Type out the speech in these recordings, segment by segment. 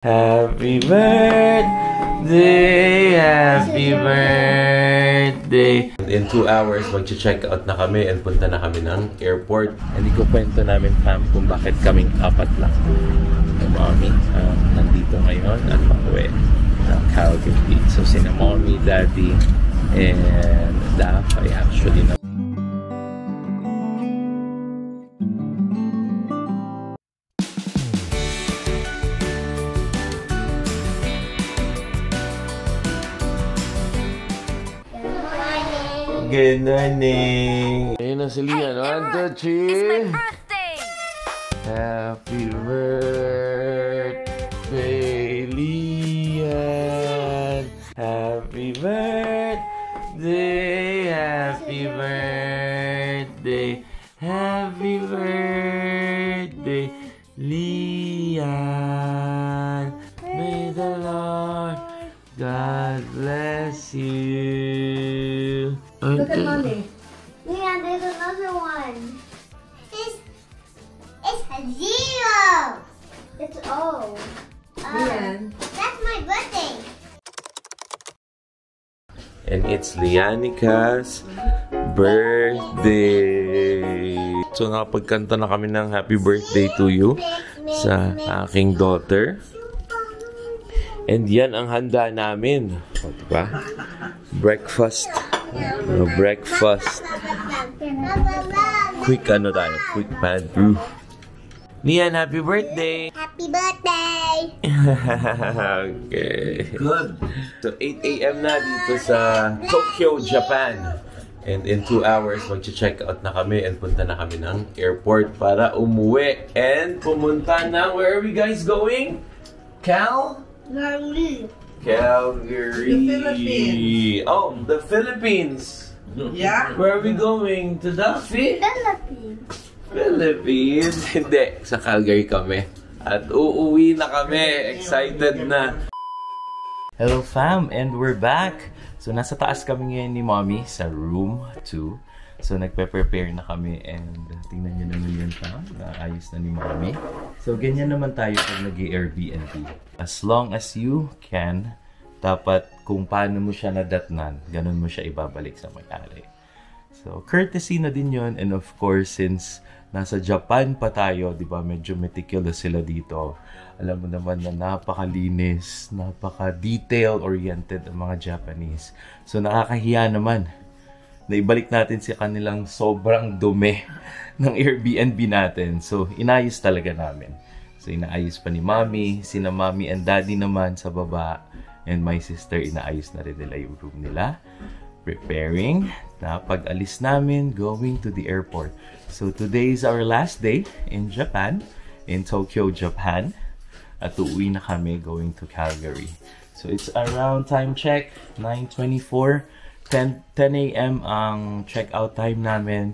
Happy birthday, happy birthday. In 2 hours, mag-check out na kami and punta na kami ng airport. Hindi ko kwento namin, fam, kung bakit kaming apat lang. Yung mommy, nandito ngayon at pauwi ng Calgary. So, sina mommy, daddy, and Daph ay actually na. Good morning! Ayun na si Lian. 1, 2, 3. It's my birthday! Happy birthday, Lian! Happy birthday! Happy birthday! Happy birthday, Lian! May the Lord God bless you! Look at mommy. Leon, there's another one. It's a 0. It's O. Leon. That's my birthday. And it's Lianica's birthday. So nakapagkanta na kami ng happy birthday to you sa aking daughter. And yan ang handa namin. O, diba? Breakfast. Breakfast. Quick ano tayo? Quick pad brew. Lian, happy birthday! Happy birthday! Okay. Good. So 8 a.m. na dito sa Tokyo, Japan. And in 2 hours, mag-check out na kami and punta na kami ng airport para umuwi. And pumunta na, where are we guys going? Calgary. Calgary. The Philippines. Oh, the Philippines. Yeah? Where are we going? To the Philippines? Hindi, sa Calgary kami. At uuwi na kami. Excited na. Hello fam, and we're back. So nasa taas kami ngayon ni Mommy sa room 2. So nagpe-prepare na kami and tingnan nyo naman yun fam. Naayos na ni Mommy. So ganyan naman tayo pag nag-Airbnb. As long as you can, dapat kung paano mo siya nadatnan, ganun mo siya ibabalik sa may-ari. So courtesy na din yun, and of course since nasa Japan pa tayo, di ba, medyo meticulous sila dito. Alam mo naman na napakalinis, napaka-detail-oriented ang mga Japanese. So nakakahiya naman na ibalik natin sa kanilang sobrang dumi ng Airbnb natin. So inayos talaga namin. So inaayos pa ni Mommy, sina Mommy and Daddy naman sa baba, and my sister, inaayos na rin nila yung room nila. Preparing na pag-alis namin, going to the airport. So today is our last day in Japan, in Tokyo, Japan. At uuwi na kami going to Calgary. So it's around time check, 9:24, 10 a.m. ang check-out time namin.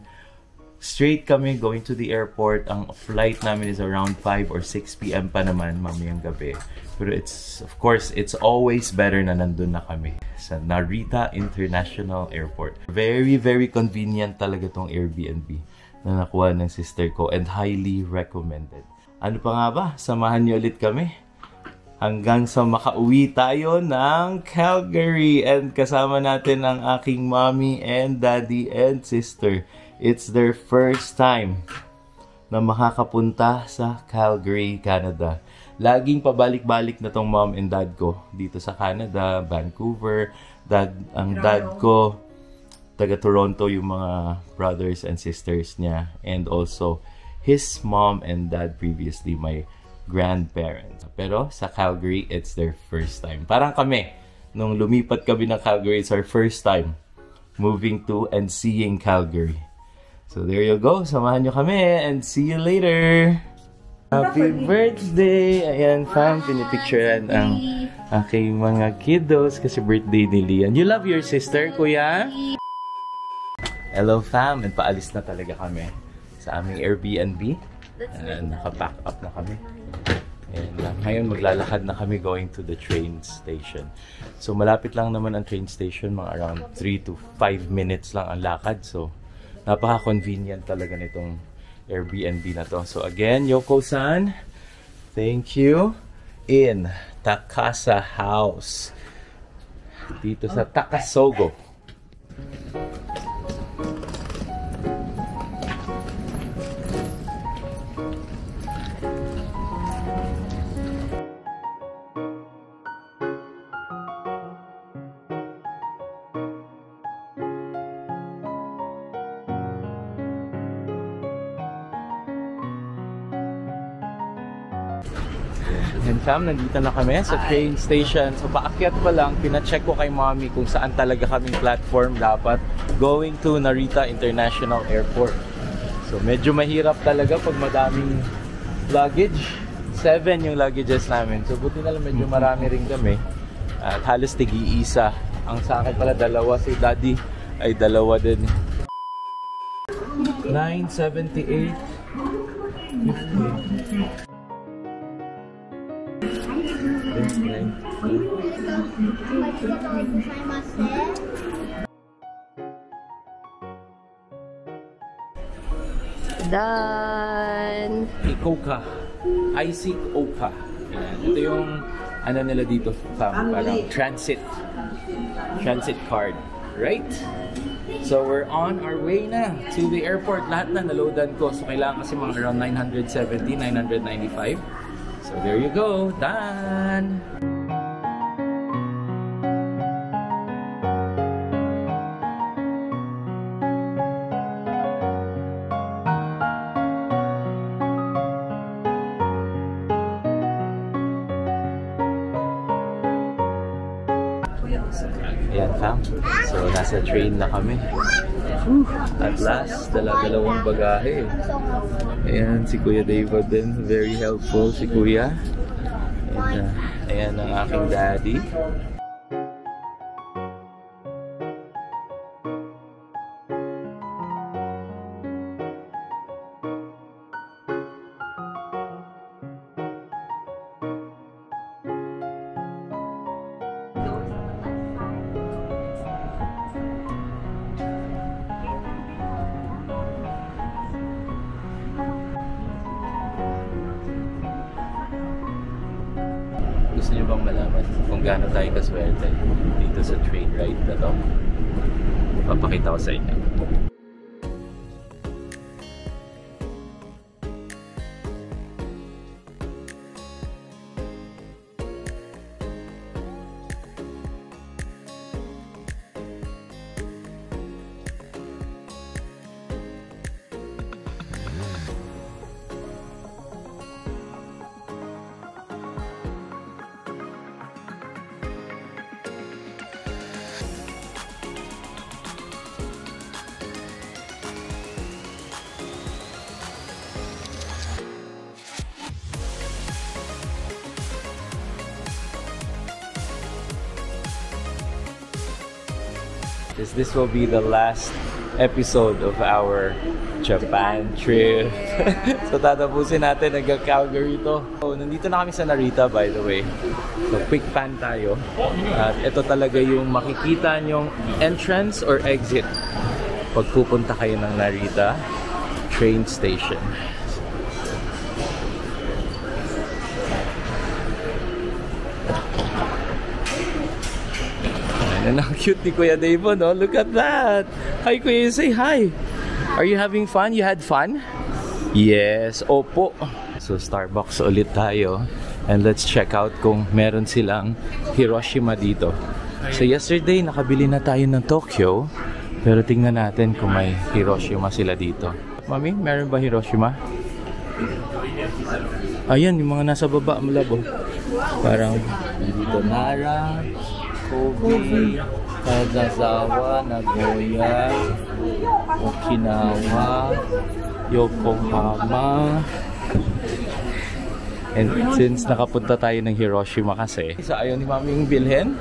Straight kami going to the airport. Ang flight namin is around 5 or 6 p.m. pa naman mamayang gabi. Pero it's, of course, it's always better na nandun na kami sa Narita International Airport. Very, very convenient talaga tong Airbnb na nakuha ng sister ko and highly recommended. Ano pa nga ba? Samahan niyo ulit kami hanggang sa makauwi tayo ng Calgary and kasama natin ang aking mommy and daddy and sister. It's their first time na makakapunta sa Calgary, Canada. Laging pabalik-balik na tong mom and dad ko dito sa Canada, Vancouver. Ang dad ko, taga Toronto yung mga brothers and sisters niya. And also, his mom and dad previously, my grandparents. Pero sa Calgary, it's their first time. Parang kami, nung lumipat kami ng Calgary, it's our first time moving to and seeing Calgary. So there you go. Samahan nyo kami and see you later. Happy birthday! Ayan, fam. Pinipicturean ang aking mga kiddos kasi birthday ni Lian. You love your sister, kuya? Hello, fam. And paalis na talaga kami sa aming Airbnb. Nakapack up na kami. And ngayon maglalakad na kami going to the train station. So malapit lang naman ang train station. Mga around 3 to 5 minutes lang ang lakad. So napaka-convenient talaga nitong Airbnb na to. So again, Yoko-san, thank you. in Takasa House dito sa Takasogo. And fam, nandito na kami sa train station. So paakyat pa lang, pina-check ko kay mommy kung saan talaga kaming platform dapat going to Narita International Airport. So medyo mahirap talaga pag madaming luggage. 7 yung luggages namin. So buti na lang medyo marami rin kami. At halos tig-iisa. Ang sa akin pala dalawa, si daddy ay dalawa din. 978 50. Done. Ikoka. Isaac Oka. Yan. Ito yung ano nila dito, fam, parang transit card, right? So we're on our way na to the airport. Lahat na naloadan ko. So kailangan kasi mga around 970, 995. So there you go. Done! Ayan fam. So nasa train na kami. At last, dalawang bagahe. Ayan, si Kuya David din. Very helpful si Kuya. And, ayan ang aking daddy. Gusto niyo bang malaman kung gaano tayo kaswerte dito sa train ride na to? Papakita ko sa inyo. This will be the last episode of our Japan trip. So tatapusin natin hanggang Calgary to. So, nandito na kami sa Narita, by the way. So quick pan tayo. At ito talaga yung makikita nyong entrance or exit pag pupunta kayo ng Narita train station. And ang cute ni Kuya Davo, no? Look at that! Hi Kuya, say hi! Are you having fun? You had fun? Yes, opo! So Starbucks ulit tayo. And let's check out kung meron silang Hiroshima dito. So yesterday, nakabili na tayo ng Tokyo. Pero tingnan natin kung may Hiroshima sila dito. Mami, meron ba Hiroshima? Ayan, yung mga nasa baba, malabo. Parang dito Nara, Kobe, Kanazawa, Nagoya, Okinawa, Yokohama. And since nakapunta tayo ng Hiroshima kasi, sa ayaw ni Mami yung bilhin.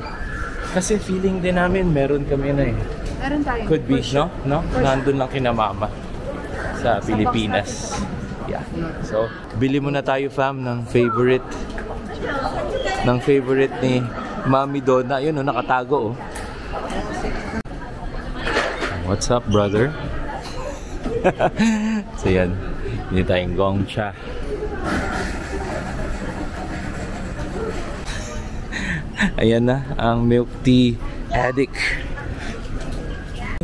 Kasi feeling din namin meron kami na eh. Meron tayo. Could be, no? Nandun lang kina Mama sa Pilipinas. Yeah. So, bili muna tayo fam ng favorite ni Mami Donna. Yun, nakatago, oh. What's up, brother? So, yan. Hindi tayong Gongcha. Ayan na, ang milk tea addict.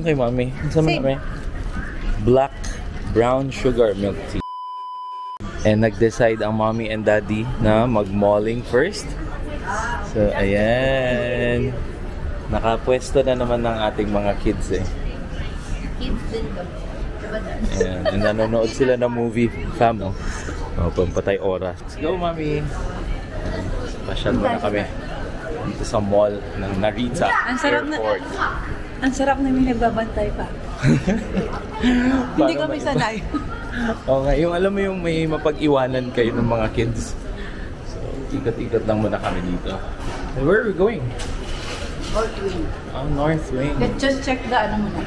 Okay, Mami. Saan mo kami? Black brown sugar milk tea. And nag-decide ang Mommy and Daddy na mag-malling first. So, ayan. Nakapwesto na naman ng ating mga kids eh. Kids din kami. Ayan. And nanonood sila ng movie, fam. Oh, pampatay oras. Let's go, Mami. Pasyal muna kami dito sa mall ng Narita Airport. Ang sarap na may nagbabantay pa. Hindi kami sanay. Okay, yung alam mo yung may mapag-iwanan kayo ng mga kids. So, ikot-ikot lang muna kami dito. And where are we going? North Wing. Oh, North Wing. Let's just check the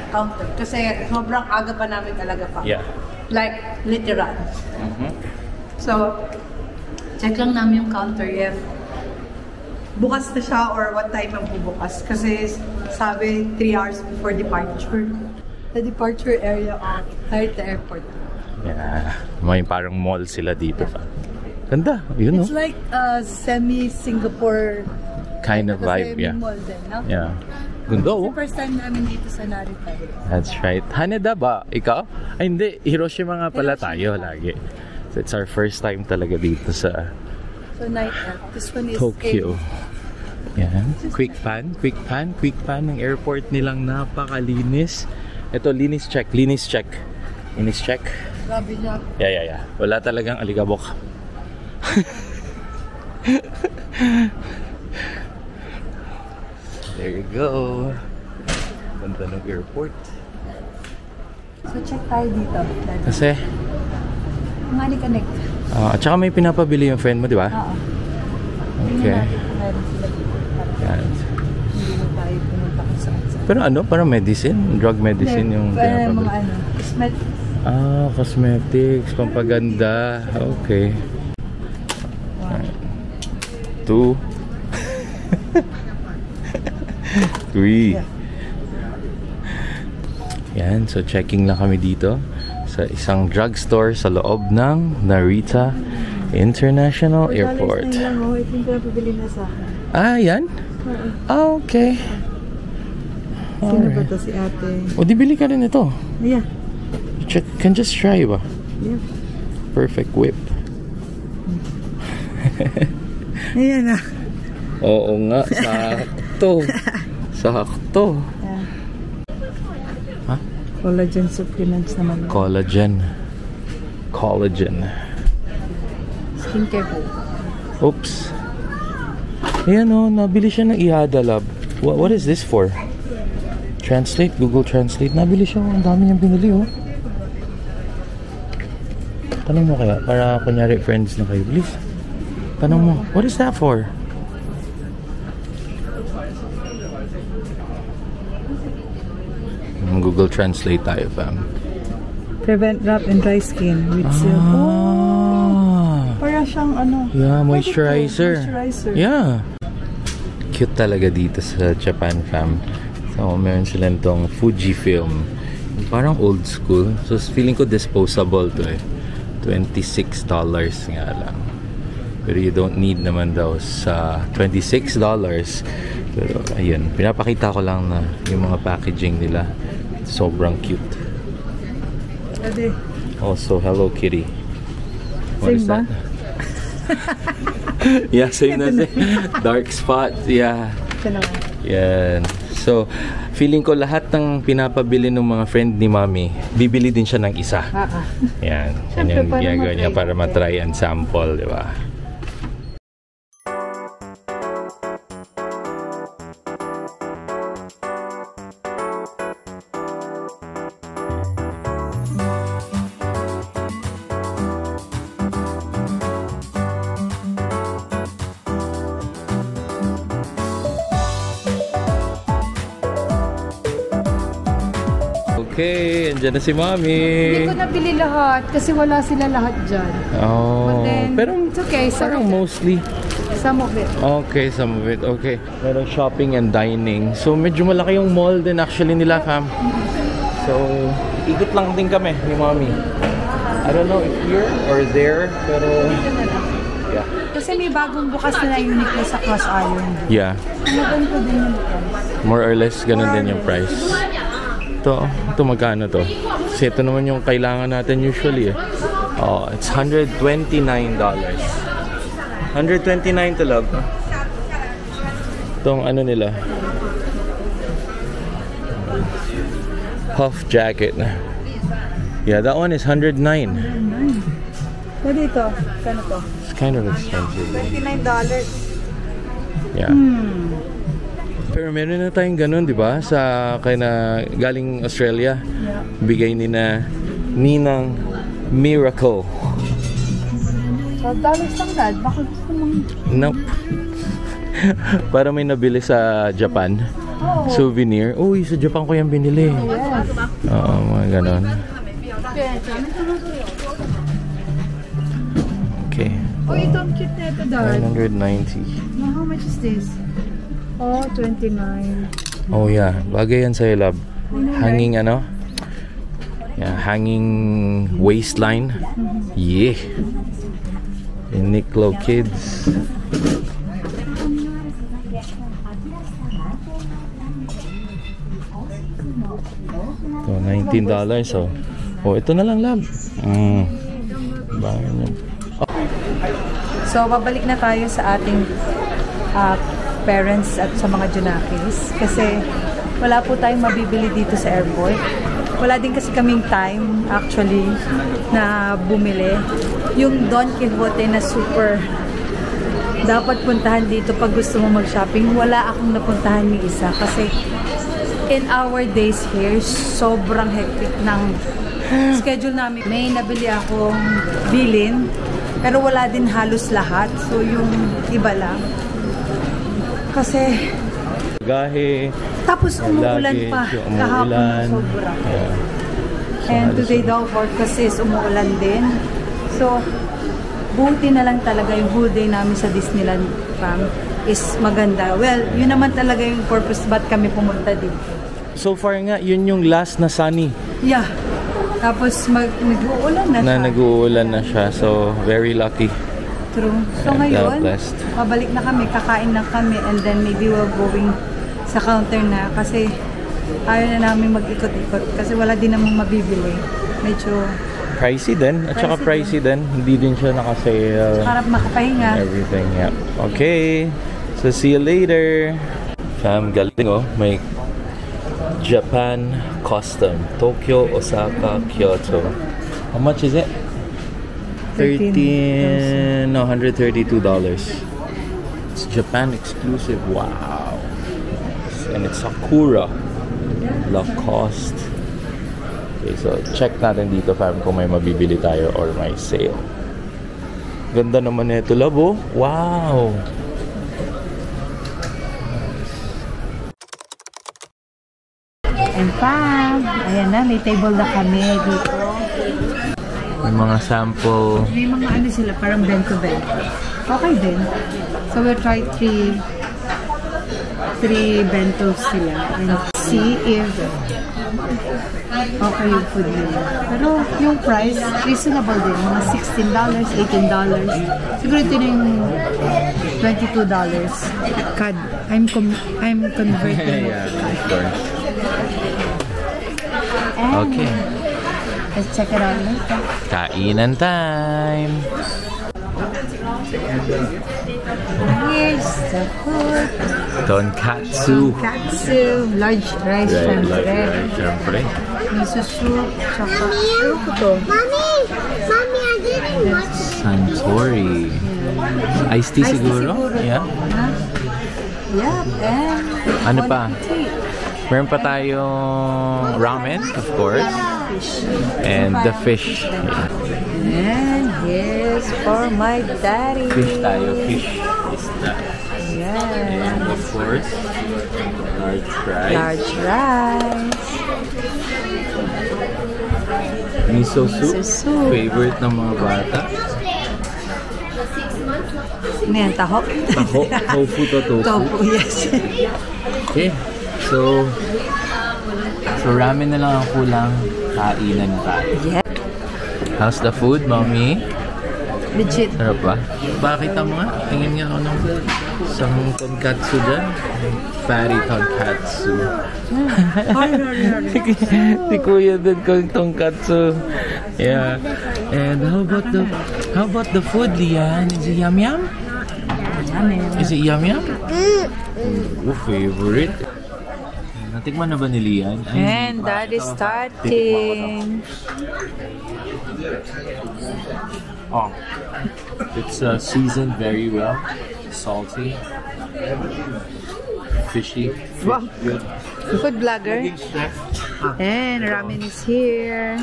counter. Kasi sobrang aga pa namin talaga pa. Yeah. Like, literal. So, check lang namin yung counter if bukas na siya or what time ang bubukas. Kasi sabi 3 hours before departure. The departure area of Narita Airport. Yeah. May parang mall sila dito. Ganda. Yun, It's like a semi-Singapore kind of vibe, yeah. mall din, no? Yeah. Ganda, It's oh. the first time namin dito sa Narita. That's right. Haneda ba? Ikaw? Ay, hindi. Hiroshima nga pala tayo lagi. So, it's our first time talaga dito sa So, Narita. This one is Tokyo. Yan. Quick pan ng airport nilang napakalinis. Ito, linis check. Linis check. Grabe siya. Yeah. Wala talagang aligabok. There you go. Ganda ng airport. So, check tayo dito. Kasi, Money Connect. at saka may pinapabili yung friend mo, di ba? Oo. Okay. Meron sila dito. Yan. Hindi na tayo pumunta kung saan. Pero ano? Parang medicine? Drug medicine yung pinapabili? Mga cosmetics. Cosmetics. Pampaganda. Okay. 2 3 Yan, so checking lang kami dito sa isang drugstore sa loob ng Narita International Airport. Ito yung pinapabili na sa akin. Yan? Okay. Sino ba ito si ate? O, di bili ka rin ito. Yeah. Can just try ba? Yeah. Perfect whip. Ayan na. Oo nga, sakto. Sakto. Yeah. Ha? Collagen supplements naman. Collagen. Skincare po. Oops. Ayan o, nabili siya ng Ihada Lab. What is this for? Translate, Google Translate. Nabili siya, ang dami niyang binili oh. Tanong mo kaya, para kunyari friends na kayo. Please. Tanong mo, what is that for? Google Translate tayo, fam. Prevent wrap and dry skin with silk. Para siyang ano. Yeah, moisturizer. Yeah. Cute talaga dito sa Japan, fam. So, meron sila itong Fujifilm. Parang old school. So, feeling ko disposable to eh. $26 nga lang. Pero you don't need naman daw sa $26. Pero, ayun. Pinapakita ko lang na yung mga packaging nila. Sobrang cute. Also, Hello Kitty. What Same is ba? that? Yeah, same na siya. Dark spot. Yeah. Yan. So, feeling ko lahat ng pinapabili ng mga friend ni Mami, bibili din siya ng isa. Yan. Yan yung ginagawa niya para matry and sample, di ba? Okay, andyan na si Mami. Hindi ko nabili lahat kasi wala sila lahat dyan. Oh, But then, pero it's okay. parang mostly. Some of it. Okay, some of it. Okay. Meron shopping and dining. So, medyo malaki yung mall din actually nila, fam. So, ikot lang din kami ni Mami. I don't know if here or there, pero yeah. Kasi may bagong bukas na Uniqlo sa Cross Island. Yeah. Maganda din yung price. More or less, ganun din yung price. Ito magkano to? Kasi ito naman yung kailangan natin usually eh. Oh, it's $129. 129 talaga. Itong ano nila. Puff jacket. Yeah, that one is $109. Pwede ito. Kano to? It's kind of expensive. $29. Yeah. Pero meron na tayong ganun, di ba? Sa kaya na galing Australia. Yeah. Bigay ni na Ninang Miracle. $12 lang, Dad. Baka gusto mong... Nope. Para may nabili sa Japan. Oo. Souvenir. Uy, sa Japan ko yung binili. Yes. Oo, mga ganon. Okay. Oh, ito ang cute na ito, Dad. 190. How much is this? Oh, 29. Oh yeah, bagay yan sa'yo, love. Hanging ano? Yeah, hanging waistline. Yeah. Uniqlo Kids. So, $19. Oh, ito na lang, love. Bagay niya. So, babalik na tayo sa ating parents at sa mga Junakis kasi wala po tayong mabibili dito sa airport. Wala din kasi kaming time actually na bumili. Yung Don Quixote na super dapat puntahan dito pag gusto mo mag-shopping, wala akong napuntahan ni isa kasi in our days here, sobrang hectic ng schedule namin. May nabili akong bilin pero wala din halos lahat. So yung iba lang. Kasi Gahe. tapos umuulan Lagi, pa umuulan. kahapon sobra. Yeah. And today daw forecast is umuulan din. So buti na lang talaga yung whole day namin sa Disneyland fam is maganda. Well, yun naman talaga yung purpose ba't kami pumunta dito. So far nga, yun yung last na sunny. Yeah. Tapos nag-uulan na siya. Nag-uulan na siya. So, very lucky. True. So Yeah, ngayon, blessed. babalik na kami, kakain na kami, and then maybe we're going sa counter na kasi ayaw na namin mag-ikot-ikot kasi wala din namang mabibili. Medyo Pricey din. At saka Pricey pricey din. Hindi din siya naka-sale. harap makapahinga. Everything, yeah. Okay. So, see you later. Fam, galing oh. May Japan custom. Tokyo, Osaka, Kyoto. How much is it? $132. It's Japan exclusive. Wow. And it's Sakura. Lacoste. Okay, so check natin dito fam kung may mabibili tayo or may sale. Ganda naman nito, labo. Wow. And fam, ayan na, may table na kami dito. May mga sample. May mga ano sila, parang bento-bento. Okay din. So we'll try three bentos sila and see if okay yung food nila. Pero yung price, reasonable din. Mga $16, $18. Siguro ito na yung $22. CAD. I'm converting. Yeah, of course. And Okay. let's check it out later. Kainan time. Here's the food. Tonkatsu. Katsu, large rice, Siyempre. miso soup, tsaka Mommy, I'm getting much. Santori. Iced tea siguro? Yeah. Huh? Yep, and Ano pa? tea. Meron pa tayong ramen, of course. And the fish. And here's for my daddy. Fish tayo. Fish is that. Yeah. And of course, large fries. Large rice. Miso soup. Miso soup. Favorite ng mga bata. Ano yan, taho? Taho. Tofu to tofu. Tofu, yes. Okay. So ramen na lang ang kulang. Kainan tayo. Yeah. How's the food, mommy? Legit. Sarap ba? Bakit mo nga? Tingin nga ako ng isang tonkatsu dyan. Fatty tonkatsu. Si Kuya din kong tonkatsu. Yeah. And how about the food, Lian? Is it yum yum? Is it yum yum? Favorite. Natikman na ba ni Lian? And that is starting. Oh, it's seasoned very well. Salty. Fishy. Wow. Good. Food vlogger. And ramen is here.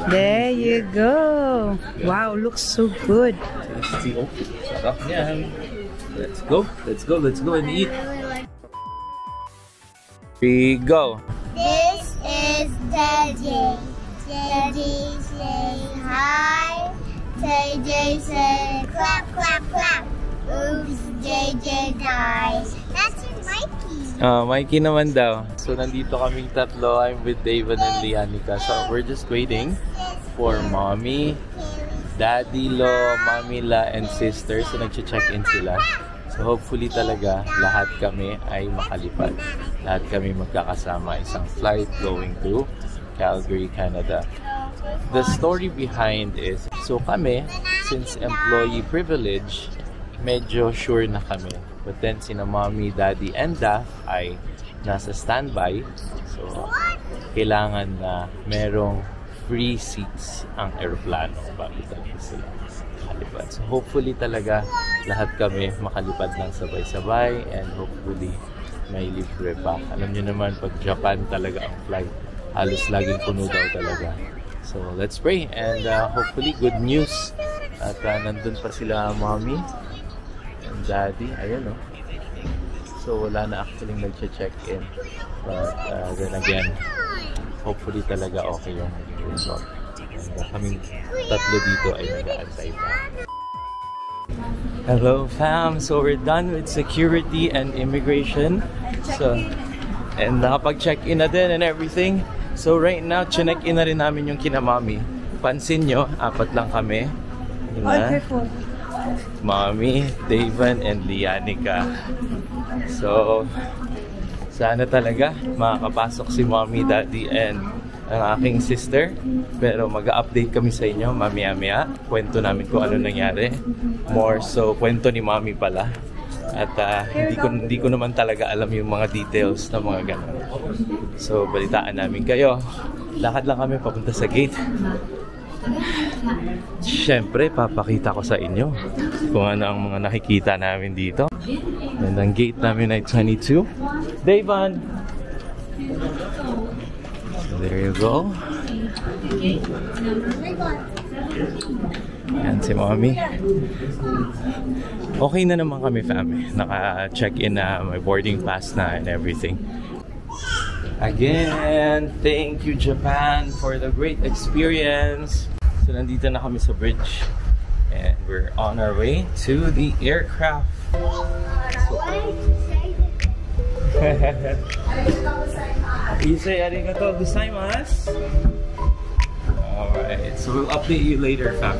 There you go. Wow, looks so good. Tasty. Oh, sarap yan. Let's go. Let's go. Let's go and eat. We go. This is Daddy. Daddy say hi. JJ say clap, clap, clap. Oops, JJ dies. That's Mikey. Mikey naman daw. So, nandito kaming tatlo. I'm with David and Lianica. So, we're just waiting for Mommy, Daddy Lo, Mommy La, and sister. So, nag-check-in sila. So, hopefully talaga lahat kami ay makalipad. Lahat kami magkakasama isang flight going to Calgary, Canada. The story behind is, so kami, since employee privilege, medyo sure na kami. But then, sina Mommy, Daddy, and Daph ay nasa standby. So, kailangan na merong free seats ang aeroplano bago talaga sila makalipad. So, hopefully talaga lahat kami makalipad ng sabay-sabay and hopefully may libre pa. Alam nyo naman, pag Japan talaga ang flight, halos laging puno daw talaga. So, let's pray and hopefully good news. At nandun pa sila Mommy and Daddy. Ayun, oh. So, wala na actually nag-check-in. But then again, hopefully talaga okay yung result. And kaming tatlo dito ay nag-aantay pa. Hello fam! So, we're done with security and immigration. So, and nakapag-check-in na din and everything. So, right now, chinek-in na rin namin yung kina Mommy. Pansin nyo, 4 lang kami. Mommy, Davan, and Lianica. So, sana talaga makakapasok si Mommy, Daddy, and ang aking sister. Pero mag-update kami sa inyo mamaya-maya. Kwento namin kung ano nangyari. More so, kwento ni Mommy pala. At hindi ko naman talaga alam yung mga details na mga ganun. So, balitaan namin kayo. Lakad lang kami papunta sa gate. Siyempre, papakita ko sa inyo kung ano ang mga nakikita namin dito. And ang gate namin ay 22. Davan! So, there you go. Yan si Mommy. Okay na naman kami, family. Naka-check-in na, may boarding pass na and everything. Again, thank you Japan for the great experience. So nandito na kami sa bridge and we're on our way to the aircraft. You say arigatou gozaimasu. Alright, so we'll update you later, fam.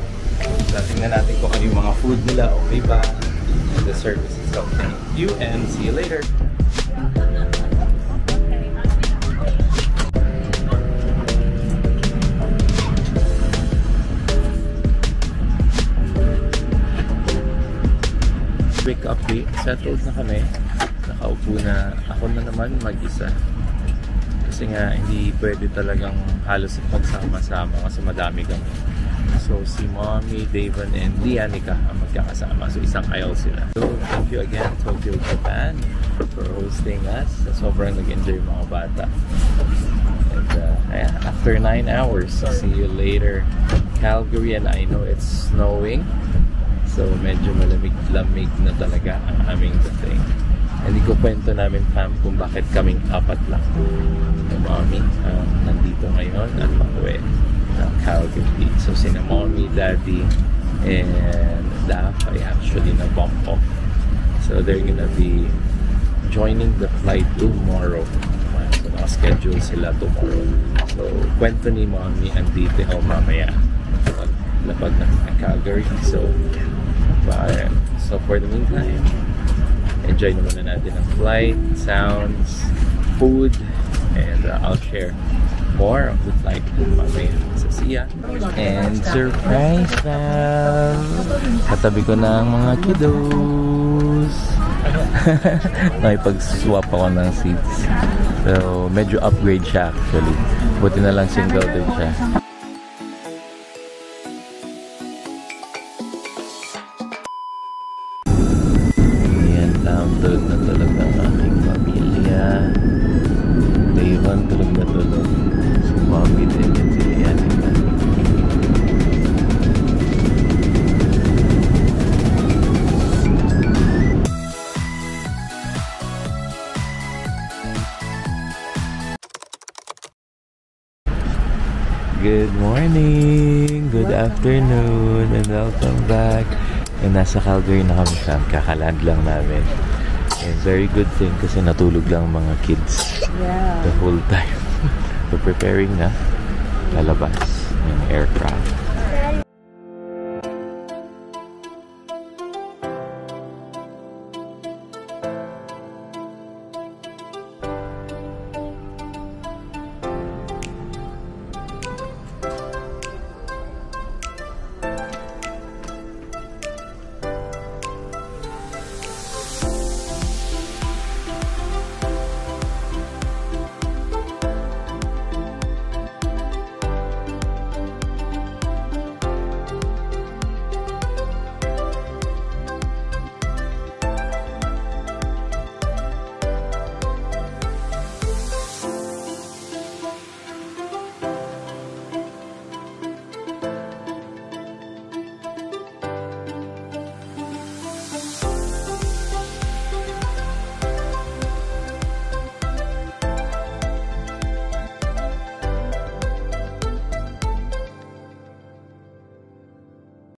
Tingnan natin kung ano yung mga food nila, okay ba? The service is okay. Thank you and see you later. Quick update, settled na kami. Nakaupo na ako na naman mag-isa. Kasi nga hindi pwede talagang halos magsama-sama kasi madami kami. So si Mommy, Davan, and Lianica ang magkakasama. So isang aisle sila. So thank you again Tokyo Japan for hosting us. Sobrang nag-enjoy yung mga bata. And after 9 hours, see you later Calgary, and I know it's snowing. So medyo malamig-lamig na talaga ang aming dating. Hindi ko kwento namin, fam, kung bakit kaming 4 lang. Yung Mommy nandito ngayon at pauwi ng Calgary. So sina Mommy, Daddy, and Daph ay actually na-bump off. So they're gonna be joining the flight tomorrow. So naka-schedule sila tomorrow. So kwento ni Mommy ang detail mamaya. lapag na Calgary. So for the meantime, enjoy na muna natin ang flight, sounds, food, and I'll share more of the flight mamaya sa SIA. And surprise fam! Katabi ko na ang mga kiddos. Nakipag-swap ako ng seats. So, medyo upgrade siya actually. Buti na lang single din siya. Ayan, tulog na tulog ng aking pamilya. Dayvan, tulog na tulog. So, mami din yan sila yan. Good morning, good afternoon, and welcome back. And nasa Calgary na kami fam, kakaland lang namin. And very good thing kasi natulog lang mga kids the whole time. So preparing na lalabas ng aircraft.